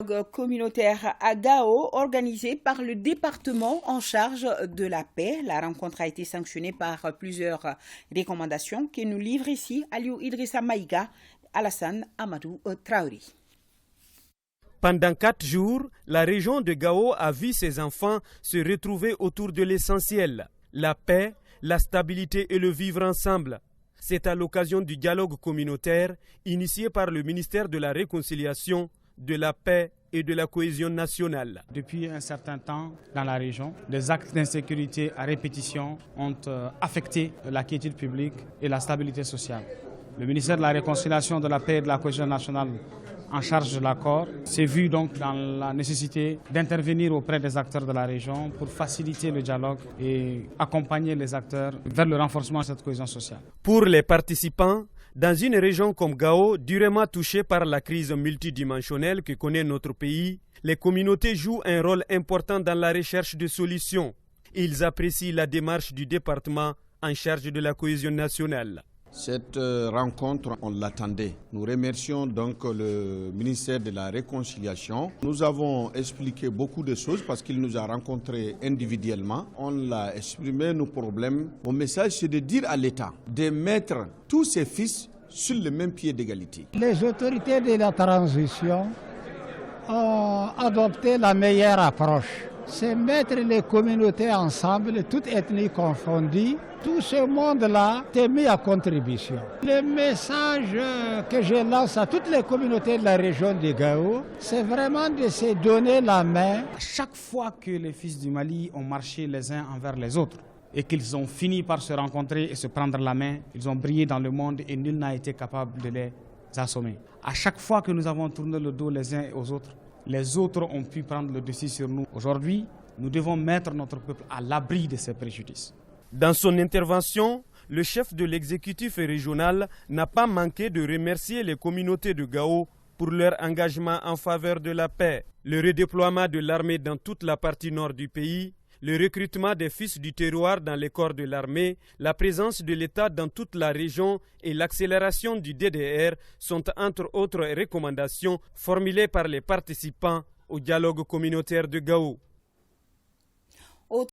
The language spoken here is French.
dialogue communautaire à Gao organisé par le département en charge de la paix. La rencontre a été sanctionnée par plusieurs recommandations que nous livre ici Aliou Idrissa Maïga, Alassane Amadou Traoré. Pendant 4 jours, la région de Gao a vu ses enfants se retrouver autour de l'essentiel, la paix, la stabilité et le vivre ensemble. C'est à l'occasion du dialogue communautaire initié par le ministère de la Réconciliation, de la Paix et de la Cohésion nationale. Depuis un certain temps, dans la région, des actes d'insécurité à répétition ont affecté la quiétude publique et la stabilité sociale. Le ministère de la Réconciliation, de la Paix et de la Cohésion nationale en charge de l'accord s'est vu donc dans la nécessité d'intervenir auprès des acteurs de la région pour faciliter le dialogue et accompagner les acteurs vers le renforcement de cette cohésion sociale. Pour les participants, dans une région comme Gao, durement touchée par la crise multidimensionnelle que connaît notre pays, les communautés jouent un rôle important dans la recherche de solutions. Ils apprécient la démarche du département en charge de la cohésion nationale. Cette rencontre, on l'attendait. Nous remercions donc le ministère de la Réconciliation. Nous avons expliqué beaucoup de choses parce qu'il nous a rencontrés individuellement. On l'a exprimé nos problèmes. Mon message, c'est de dire à l'État de mettre tous ses fils sur le même pied d'égalité. Les autorités de la transition ont adopté la meilleure approche. C'est mettre les communautés ensemble, toutes ethnies confondues. Tout ce monde-là est mis à contribution. Le message que je lance à toutes les communautés de la région de Gao, c'est vraiment de se donner la main. Chaque fois que les fils du Mali ont marché les uns envers les autres et qu'ils ont fini par se rencontrer et se prendre la main, ils ont brillé dans le monde et nul n'a été capable de les assommer. À chaque fois que nous avons tourné le dos les uns aux autres ont pu prendre le dessus sur nous. Aujourd'hui, nous devons mettre notre peuple à l'abri de ces préjudices. Dans son intervention, le chef de l'exécutif régional n'a pas manqué de remercier les communautés de Gao pour leur engagement en faveur de la paix, le redéploiement de l'armée dans toute la partie nord du pays, le recrutement des fils du terroir dans les corps de l'armée, la présence de l'État dans toute la région et l'accélération du DDR sont entre autres recommandations formulées par les participants au dialogue communautaire de Gao.